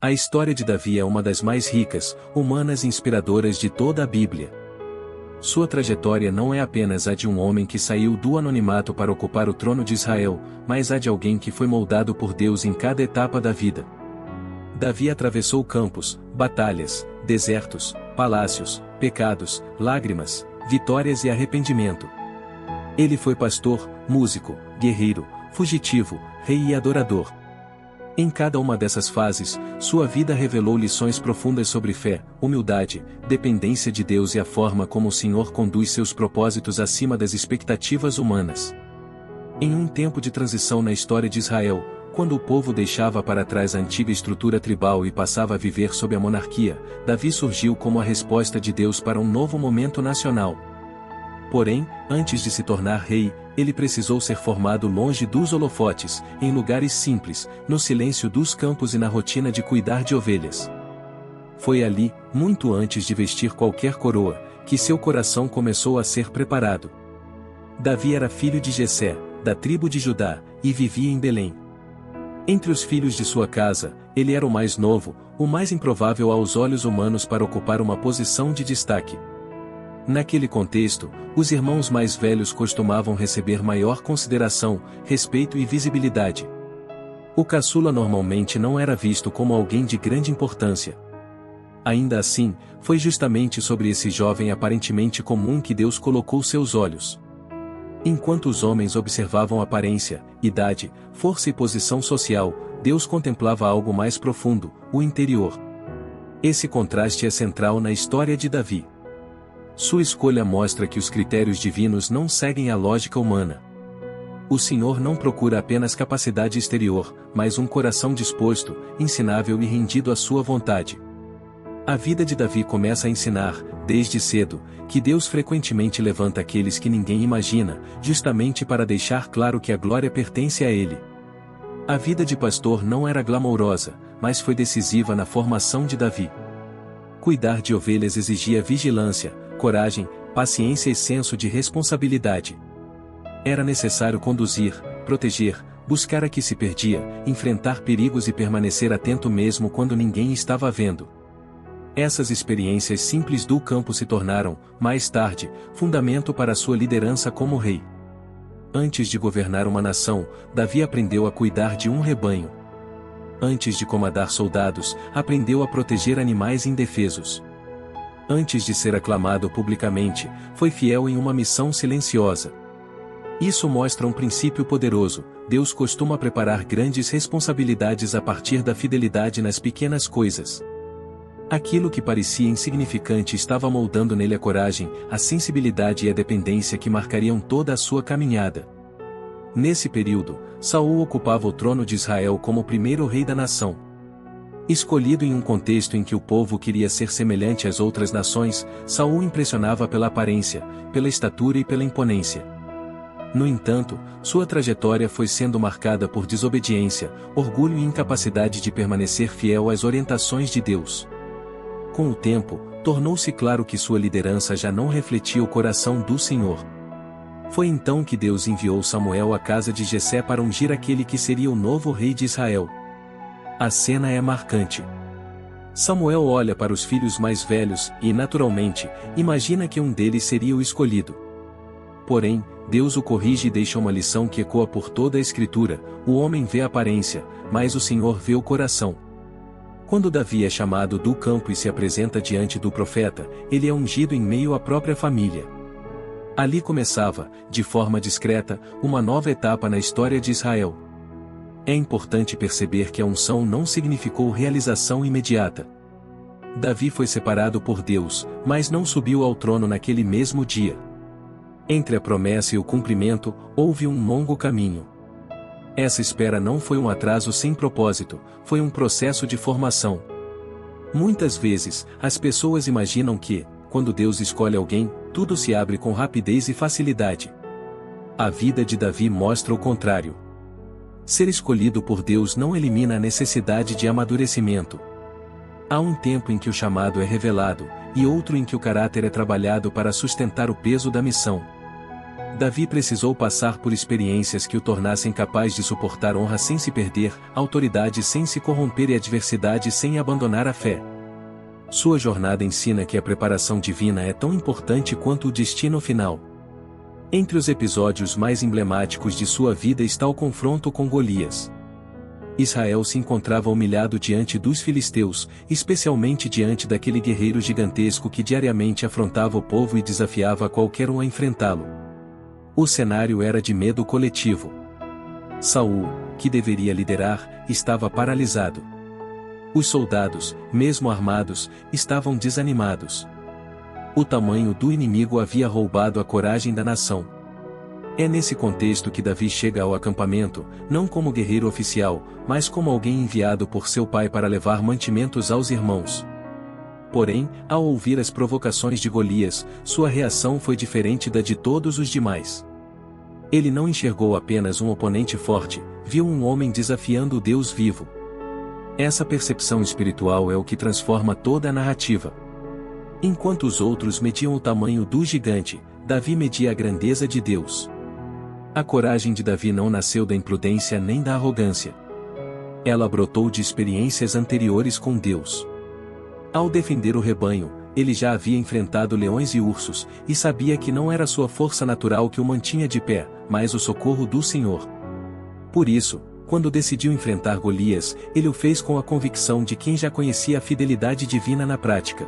A história de Davi é uma das mais ricas, humanas e inspiradoras de toda a Bíblia. Sua trajetória não é apenas a de um homem que saiu do anonimato para ocupar o trono de Israel, mas a de alguém que foi moldado por Deus em cada etapa da vida. Davi atravessou campos, batalhas, desertos, palácios, pecados, lágrimas, vitórias e arrependimento. Ele foi pastor, músico, guerreiro, fugitivo, rei e adorador. Em cada uma dessas fases, sua vida revelou lições profundas sobre fé, humildade, dependência de Deus e a forma como o Senhor conduz seus propósitos acima das expectativas humanas. Em um tempo de transição na história de Israel, quando o povo deixava para trás a antiga estrutura tribal e passava a viver sob a monarquia, Davi surgiu como a resposta de Deus para um novo momento nacional. Porém, antes de se tornar rei, ele precisou ser formado longe dos holofotes, em lugares simples, no silêncio dos campos e na rotina de cuidar de ovelhas. Foi ali, muito antes de vestir qualquer coroa, que seu coração começou a ser preparado. Davi era filho de Jessé, da tribo de Judá, e vivia em Belém. Entre os filhos de sua casa, ele era o mais novo, o mais improvável aos olhos humanos para ocupar uma posição de destaque. Naquele contexto, os irmãos mais velhos costumavam receber maior consideração, respeito e visibilidade. O caçula normalmente não era visto como alguém de grande importância. Ainda assim, foi justamente sobre esse jovem aparentemente comum que Deus colocou seus olhos. Enquanto os homens observavam aparência, idade, força e posição social, Deus contemplava algo mais profundo, o interior. Esse contraste é central na história de Davi. Sua escolha mostra que os critérios divinos não seguem a lógica humana. O Senhor não procura apenas capacidade exterior, mas um coração disposto, ensinável e rendido à sua vontade. A vida de Davi começa a ensinar, desde cedo, que Deus frequentemente levanta aqueles que ninguém imagina, justamente para deixar claro que a glória pertence a Ele. A vida de pastor não era glamourosa, mas foi decisiva na formação de Davi. Cuidar de ovelhas exigia vigilância, coragem, paciência e senso de responsabilidade. Era necessário conduzir, proteger, buscar a que se perdia, enfrentar perigos e permanecer atento mesmo quando ninguém estava vendo. Essas experiências simples do campo se tornaram, mais tarde, fundamento para sua liderança como rei. Antes de governar uma nação, Davi aprendeu a cuidar de um rebanho. Antes de comandar soldados, aprendeu a proteger animais indefesos. Antes de ser aclamado publicamente, foi fiel em uma missão silenciosa. Isso mostra um princípio poderoso: Deus costuma preparar grandes responsabilidades a partir da fidelidade nas pequenas coisas. Aquilo que parecia insignificante estava moldando nele a coragem, a sensibilidade e a dependência que marcariam toda a sua caminhada. Nesse período, Saul ocupava o trono de Israel como o primeiro rei da nação. Escolhido em um contexto em que o povo queria ser semelhante às outras nações, Saul impressionava pela aparência, pela estatura e pela imponência. No entanto, sua trajetória foi sendo marcada por desobediência, orgulho e incapacidade de permanecer fiel às orientações de Deus. Com o tempo, tornou-se claro que sua liderança já não refletia o coração do Senhor. Foi então que Deus enviou Samuel à casa de Jessé para ungir aquele que seria o novo rei de Israel. A cena é marcante. Samuel olha para os filhos mais velhos e, naturalmente, imagina que um deles seria o escolhido. Porém, Deus o corrige e deixa uma lição que ecoa por toda a Escritura: o homem vê a aparência, mas o Senhor vê o coração. Quando Davi é chamado do campo e se apresenta diante do profeta, ele é ungido em meio à própria família. Ali começava, de forma discreta, uma nova etapa na história de Israel. É importante perceber que a unção não significou realização imediata. Davi foi separado por Deus, mas não subiu ao trono naquele mesmo dia. Entre a promessa e o cumprimento, houve um longo caminho. Essa espera não foi um atraso sem propósito, foi um processo de formação. Muitas vezes, as pessoas imaginam que, quando Deus escolhe alguém, tudo se abre com rapidez e facilidade. A vida de Davi mostra o contrário. Ser escolhido por Deus não elimina a necessidade de amadurecimento. Há um tempo em que o chamado é revelado, e outro em que o caráter é trabalhado para sustentar o peso da missão. Davi precisou passar por experiências que o tornassem capaz de suportar honra sem se perder, autoridade sem se corromper e adversidade sem abandonar a fé. Sua jornada ensina que a preparação divina é tão importante quanto o destino final. Entre os episódios mais emblemáticos de sua vida está o confronto com Golias. Israel se encontrava humilhado diante dos filisteus, especialmente diante daquele guerreiro gigantesco que diariamente afrontava o povo e desafiava qualquer um a enfrentá-lo. O cenário era de medo coletivo. Saul, que deveria liderar, estava paralisado. Os soldados, mesmo armados, estavam desanimados. O tamanho do inimigo havia roubado a coragem da nação. É nesse contexto que Davi chega ao acampamento, não como guerreiro oficial, mas como alguém enviado por seu pai para levar mantimentos aos irmãos. Porém, ao ouvir as provocações de Golias, sua reação foi diferente da de todos os demais. Ele não enxergou apenas um oponente forte, viu um homem desafiando o Deus vivo. Essa percepção espiritual é o que transforma toda a narrativa. Enquanto os outros mediam o tamanho do gigante, Davi media a grandeza de Deus. A coragem de Davi não nasceu da imprudência nem da arrogância. Ela brotou de experiências anteriores com Deus. Ao defender o rebanho, ele já havia enfrentado leões e ursos, e sabia que não era sua força natural que o mantinha de pé, mas o socorro do Senhor. Por isso, quando decidiu enfrentar Golias, ele o fez com a convicção de quem já conhecia a fidelidade divina na prática.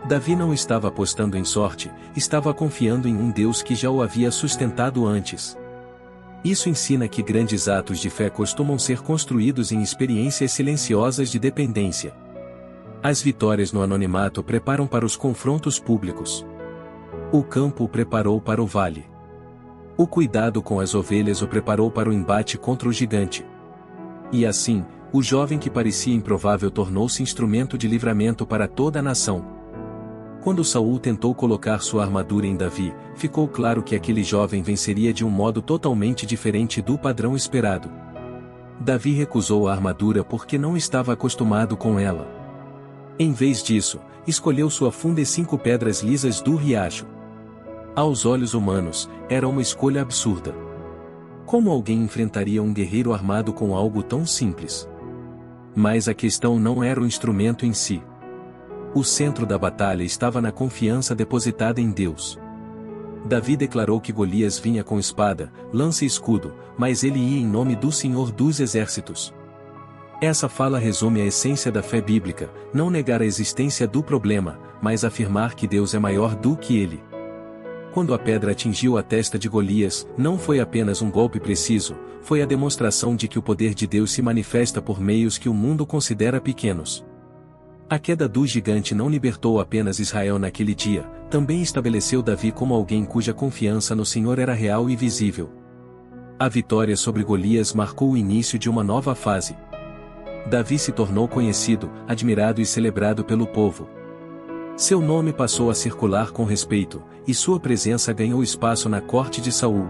Davi não estava apostando em sorte, estava confiando em um Deus que já o havia sustentado antes. Isso ensina que grandes atos de fé costumam ser construídos em experiências silenciosas de dependência. As vitórias no anonimato preparam para os confrontos públicos. O campo o preparou para o vale. O cuidado com as ovelhas o preparou para o embate contra o gigante. E assim, o jovem que parecia improvável tornou-se instrumento de livramento para toda a nação. Quando Saul tentou colocar sua armadura em Davi, ficou claro que aquele jovem venceria de um modo totalmente diferente do padrão esperado. Davi recusou a armadura porque não estava acostumado com ela. Em vez disso, escolheu sua funda e 5 pedras lisas do riacho. Aos olhos humanos, era uma escolha absurda. Como alguém enfrentaria um guerreiro armado com algo tão simples? Mas a questão não era o instrumento em si. O centro da batalha estava na confiança depositada em Deus. Davi declarou que Golias vinha com espada, lança e escudo, mas ele ia em nome do Senhor dos Exércitos. Essa fala resume a essência da fé bíblica, não negar a existência do problema, mas afirmar que Deus é maior do que ele. Quando a pedra atingiu a testa de Golias, não foi apenas um golpe preciso, foi a demonstração de que o poder de Deus se manifesta por meios que o mundo considera pequenos. A queda do gigante não libertou apenas Israel naquele dia, também estabeleceu Davi como alguém cuja confiança no Senhor era real e visível. A vitória sobre Golias marcou o início de uma nova fase. Davi se tornou conhecido, admirado e celebrado pelo povo. Seu nome passou a circular com respeito, e sua presença ganhou espaço na corte de Saul.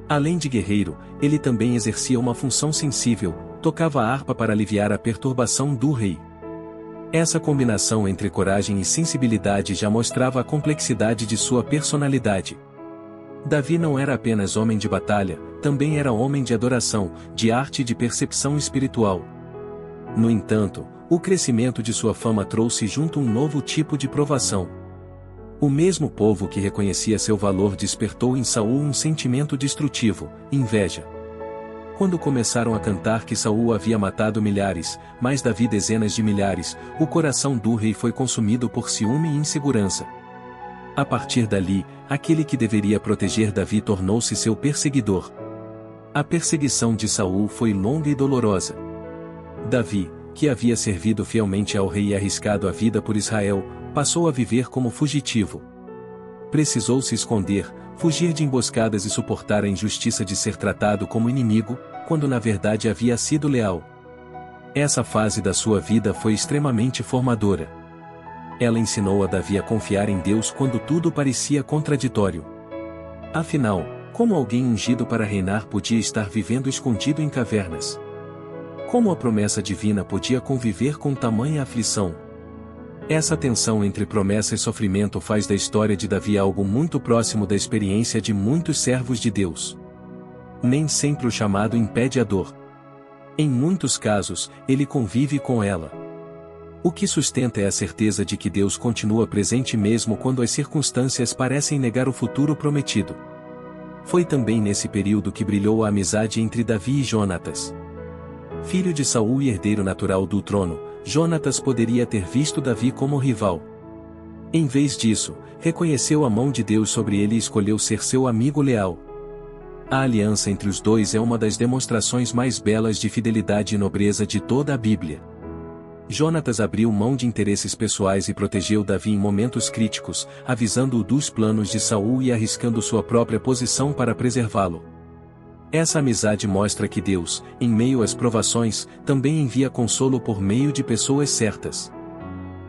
Além de guerreiro, ele também exercia uma função sensível, tocava a harpa para aliviar a perturbação do rei. Essa combinação entre coragem e sensibilidade já mostrava a complexidade de sua personalidade. Davi não era apenas homem de batalha, também era homem de adoração, de arte e de percepção espiritual. No entanto, o crescimento de sua fama trouxe junto um novo tipo de provação. O mesmo povo que reconhecia seu valor despertou em Saul um sentimento destrutivo, inveja. Quando começaram a cantar que Saul havia matado milhares, mas Davi dezenas de milhares, o coração do rei foi consumido por ciúme e insegurança. A partir dali, aquele que deveria proteger Davi tornou-se seu perseguidor. A perseguição de Saul foi longa e dolorosa. Davi, que havia servido fielmente ao rei e arriscado a vida por Israel, passou a viver como fugitivo. Precisou se esconder, fugir de emboscadas e suportar a injustiça de ser tratado como inimigo, quando na verdade havia sido leal. Essa fase da sua vida foi extremamente formadora. Ela ensinou a Davi a confiar em Deus quando tudo parecia contraditório. Afinal, como alguém ungido para reinar podia estar vivendo escondido em cavernas? Como a promessa divina podia conviver com tamanha aflição? Essa tensão entre promessa e sofrimento faz da história de Davi algo muito próximo da experiência de muitos servos de Deus. Nem sempre o chamado impede a dor. Em muitos casos, ele convive com ela. O que sustenta é a certeza de que Deus continua presente mesmo quando as circunstâncias parecem negar o futuro prometido. Foi também nesse período que brilhou a amizade entre Davi e Jonatas. Filho de Saul e herdeiro natural do trono, Jonatas poderia ter visto Davi como rival. Em vez disso, reconheceu a mão de Deus sobre ele e escolheu ser seu amigo leal. A aliança entre os dois é uma das demonstrações mais belas de fidelidade e nobreza de toda a Bíblia. Jonatas abriu mão de interesses pessoais e protegeu Davi em momentos críticos, avisando-o dos planos de Saul e arriscando sua própria posição para preservá-lo. Essa amizade mostra que Deus, em meio às provações, também envia consolo por meio de pessoas certas.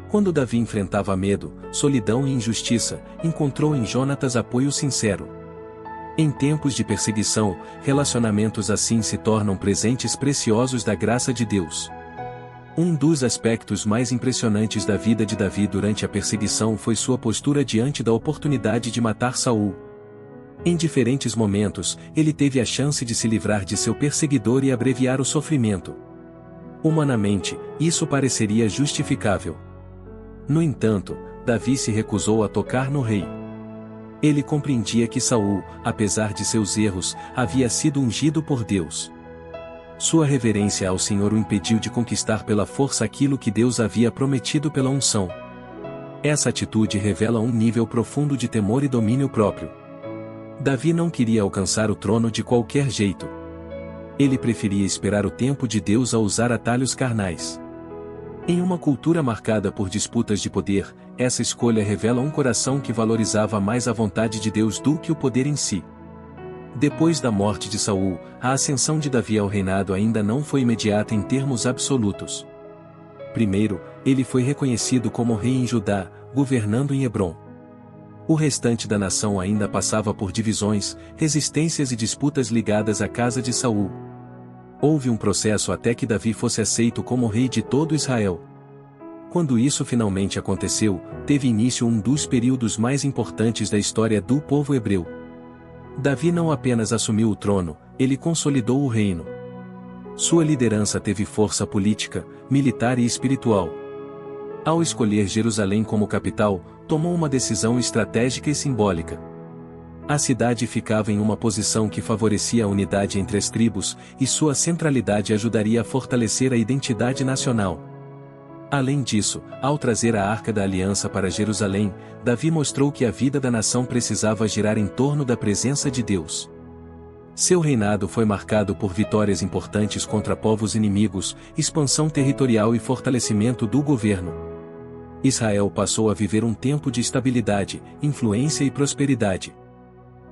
Quando Davi enfrentava medo, solidão e injustiça, encontrou em Jonatas apoio sincero. Em tempos de perseguição, relacionamentos assim se tornam presentes preciosos da graça de Deus. Um dos aspectos mais impressionantes da vida de Davi durante a perseguição foi sua postura diante da oportunidade de matar Saul. Em diferentes momentos, ele teve a chance de se livrar de seu perseguidor e abreviar o sofrimento. Humanamente, isso pareceria justificável. No entanto, Davi se recusou a tocar no rei. Ele compreendia que Saul, apesar de seus erros, havia sido ungido por Deus. Sua reverência ao Senhor o impediu de conquistar pela força aquilo que Deus havia prometido pela unção. Essa atitude revela um nível profundo de temor e domínio próprio. Davi não queria alcançar o trono de qualquer jeito. Ele preferia esperar o tempo de Deus a usar atalhos carnais. Em uma cultura marcada por disputas de poder, essa escolha revela um coração que valorizava mais a vontade de Deus do que o poder em si. Depois da morte de Saul, a ascensão de Davi ao reinado ainda não foi imediata em termos absolutos. Primeiro, ele foi reconhecido como rei em Judá, governando em Hebrom. O restante da nação ainda passava por divisões, resistências e disputas ligadas à casa de Saul. Houve um processo até que Davi fosse aceito como rei de todo Israel. Quando isso finalmente aconteceu, teve início um dos períodos mais importantes da história do povo hebreu. Davi não apenas assumiu o trono, ele consolidou o reino. Sua liderança teve força política, militar e espiritual. Ao escolher Jerusalém como capital, tomou uma decisão estratégica e simbólica. A cidade ficava em uma posição que favorecia a unidade entre as tribos, e sua centralidade ajudaria a fortalecer a identidade nacional. Além disso, ao trazer a Arca da Aliança para Jerusalém, Davi mostrou que a vida da nação precisava girar em torno da presença de Deus. Seu reinado foi marcado por vitórias importantes contra povos inimigos, expansão territorial e fortalecimento do governo. Israel passou a viver um tempo de estabilidade, influência e prosperidade.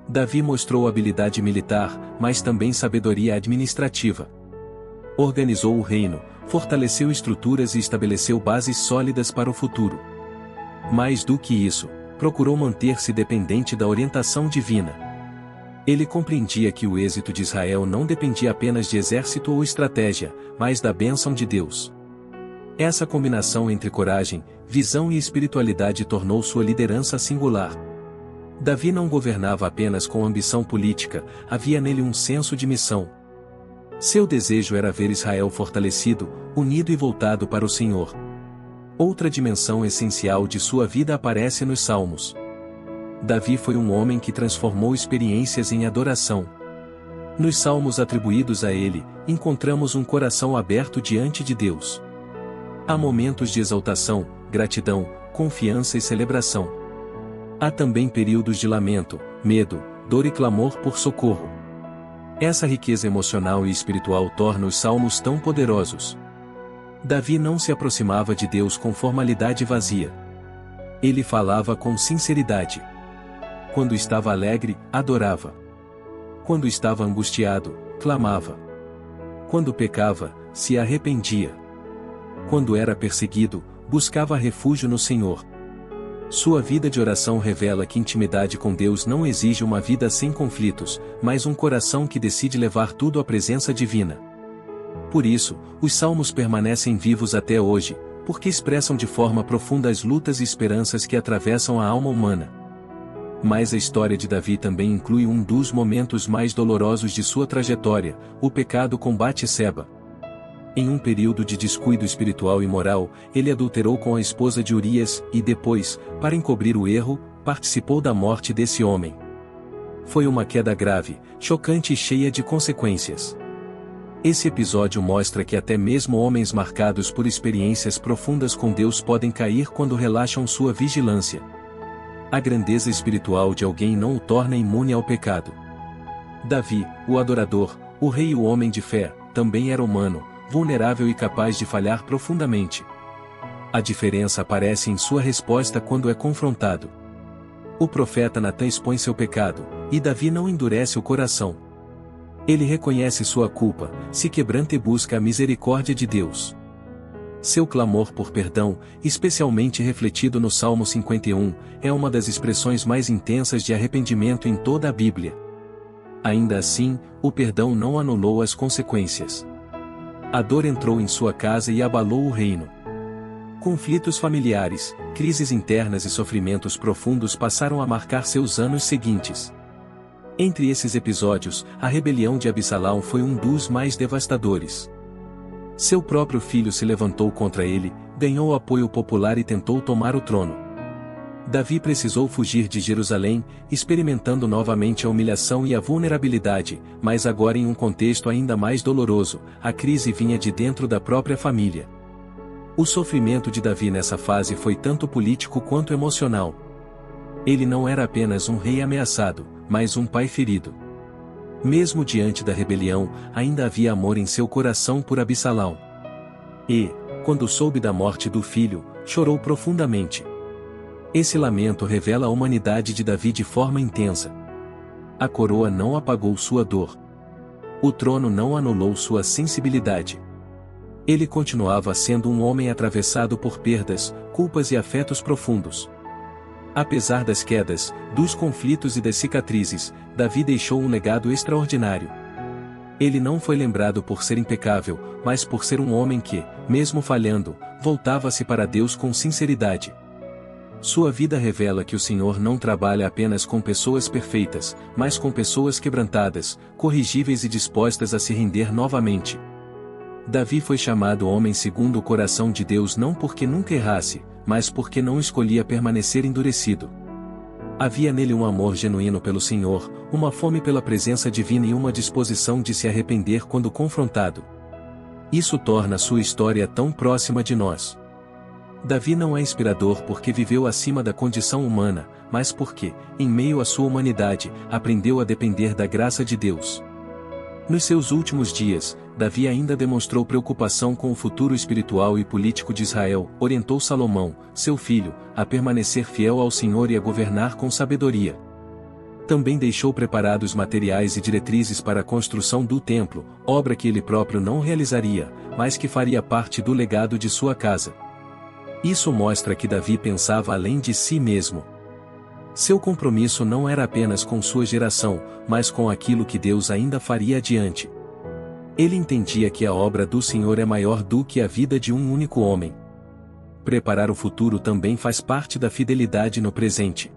Davi mostrou habilidade militar, mas também sabedoria administrativa. Organizou o reino, fortaleceu estruturas e estabeleceu bases sólidas para o futuro. Mais do que isso, procurou manter-se dependente da orientação divina. Ele compreendia que o êxito de Israel não dependia apenas de exército ou estratégia, mas da bênção de Deus. Essa combinação entre coragem, visão e espiritualidade tornou sua liderança singular. Davi não governava apenas com ambição política, havia nele um senso de missão. Seu desejo era ver Israel fortalecido, unido e voltado para o Senhor. Outra dimensão essencial de sua vida aparece nos Salmos. Davi foi um homem que transformou experiências em adoração. Nos salmos atribuídos a ele, encontramos um coração aberto diante de Deus. Há momentos de exaltação, gratidão, confiança e celebração. Há também períodos de lamento, medo, dor e clamor por socorro. Essa riqueza emocional e espiritual torna os salmos tão poderosos. Davi não se aproximava de Deus com formalidade vazia. Ele falava com sinceridade. Quando estava alegre, adorava. Quando estava angustiado, clamava. Quando pecava, se arrependia. Quando era perseguido, buscava refúgio no Senhor. Sua vida de oração revela que intimidade com Deus não exige uma vida sem conflitos, mas um coração que decide levar tudo à presença divina. Por isso, os salmos permanecem vivos até hoje, porque expressam de forma profunda as lutas e esperanças que atravessam a alma humana. Mas a história de Davi também inclui um dos momentos mais dolorosos de sua trajetória, o pecado com Batseba. Em um período de descuido espiritual e moral, ele adulterou com a esposa de Urias e depois, para encobrir o erro, participou da morte desse homem. Foi uma queda grave, chocante e cheia de consequências. Esse episódio mostra que até mesmo homens marcados por experiências profundas com Deus podem cair quando relaxam sua vigilância. A grandeza espiritual de alguém não o torna imune ao pecado. Davi, o adorador, o rei e o homem de fé, também era humano, vulnerável e capaz de falhar profundamente. A diferença aparece em sua resposta quando é confrontado. O profeta Natã expõe seu pecado, e Davi não endurece o coração. Ele reconhece sua culpa, se quebranta e busca a misericórdia de Deus. Seu clamor por perdão, especialmente refletido no Salmo 51, é uma das expressões mais intensas de arrependimento em toda a Bíblia. Ainda assim, o perdão não anulou as consequências. A dor entrou em sua casa e abalou o reino. Conflitos familiares, crises internas e sofrimentos profundos passaram a marcar seus anos seguintes. Entre esses episódios, a rebelião de Absalão foi um dos mais devastadores. Seu próprio filho se levantou contra ele, ganhou apoio popular e tentou tomar o trono. Davi precisou fugir de Jerusalém, experimentando novamente a humilhação e a vulnerabilidade, mas agora em um contexto ainda mais doloroso, a crise vinha de dentro da própria família. O sofrimento de Davi nessa fase foi tanto político quanto emocional. Ele não era apenas um rei ameaçado, mas um pai ferido. Mesmo diante da rebelião, ainda havia amor em seu coração por Absalão. E, quando soube da morte do filho, chorou profundamente. Esse lamento revela a humanidade de Davi de forma intensa. A coroa não apagou sua dor. O trono não anulou sua sensibilidade. Ele continuava sendo um homem atravessado por perdas, culpas e afetos profundos. Apesar das quedas, dos conflitos e das cicatrizes, Davi deixou um legado extraordinário. Ele não foi lembrado por ser impecável, mas por ser um homem que, mesmo falhando, voltava-se para Deus com sinceridade. Sua vida revela que o Senhor não trabalha apenas com pessoas perfeitas, mas com pessoas quebrantadas, corrigíveis e dispostas a se render novamente. Davi foi chamado homem segundo o coração de Deus não porque nunca errasse, mas porque não escolhia permanecer endurecido. Havia nele um amor genuíno pelo Senhor, uma fome pela presença divina e uma disposição de se arrepender quando confrontado. Isso torna sua história tão próxima de nós. Davi não é inspirador porque viveu acima da condição humana, mas porque, em meio à sua humanidade, aprendeu a depender da graça de Deus. Nos seus últimos dias, Davi ainda demonstrou preocupação com o futuro espiritual e político de Israel, orientou Salomão, seu filho, a permanecer fiel ao Senhor e a governar com sabedoria. Também deixou preparados materiais e diretrizes para a construção do templo, obra que ele próprio não realizaria, mas que faria parte do legado de sua casa. Isso mostra que Davi pensava além de si mesmo. Seu compromisso não era apenas com sua geração, mas com aquilo que Deus ainda faria adiante. Ele entendia que a obra do Senhor é maior do que a vida de um único homem. Preparar o futuro também faz parte da fidelidade no presente.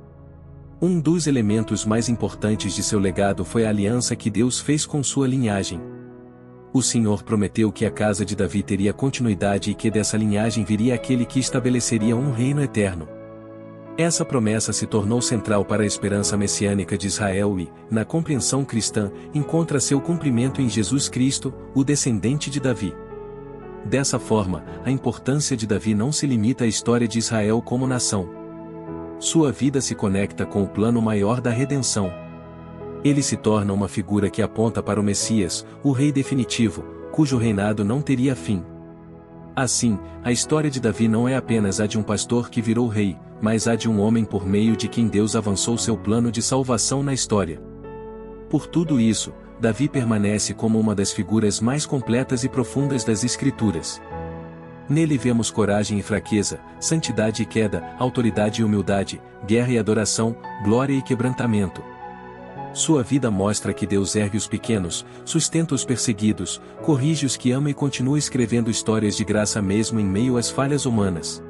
Um dos elementos mais importantes de seu legado foi a aliança que Deus fez com sua linhagem. O Senhor prometeu que a casa de Davi teria continuidade e que dessa linhagem viria aquele que estabeleceria um reino eterno. Essa promessa se tornou central para a esperança messiânica de Israel e, na compreensão cristã, encontra seu cumprimento em Jesus Cristo, o descendente de Davi. Dessa forma, a importância de Davi não se limita à história de Israel como nação. Sua vida se conecta com o plano maior da redenção. Ele se torna uma figura que aponta para o Messias, o Rei definitivo, cujo reinado não teria fim. Assim, a história de Davi não é apenas a de um pastor que virou rei, mas a de um homem por meio de quem Deus avançou seu plano de salvação na história. Por tudo isso, Davi permanece como uma das figuras mais completas e profundas das Escrituras. Nele vemos coragem e fraqueza, santidade e queda, autoridade e humildade, guerra e adoração, glória e quebrantamento. Sua vida mostra que Deus ergue os pequenos, sustenta os perseguidos, corrige os que ama e continua escrevendo histórias de graça mesmo em meio às falhas humanas.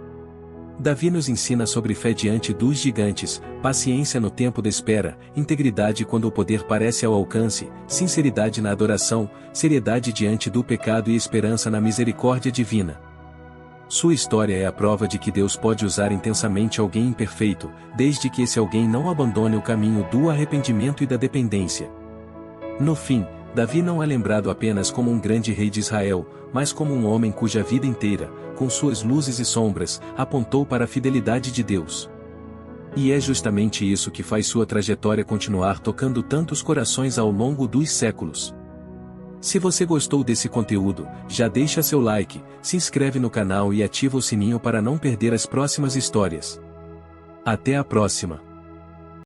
Davi nos ensina sobre fé diante dos gigantes, paciência no tempo da espera, integridade quando o poder parece ao alcance, sinceridade na adoração, seriedade diante do pecado e esperança na misericórdia divina. Sua história é a prova de que Deus pode usar intensamente alguém imperfeito, desde que esse alguém não abandone o caminho do arrependimento e da dependência. No fim, Davi não é lembrado apenas como um grande rei de Israel, mas como um homem cuja vida inteira, com suas luzes e sombras, apontou para a fidelidade de Deus. E é justamente isso que faz sua trajetória continuar tocando tantos corações ao longo dos séculos. Se você gostou desse conteúdo, já deixa seu like, se inscreve no canal e ativa o sininho para não perder as próximas histórias. Até a próxima!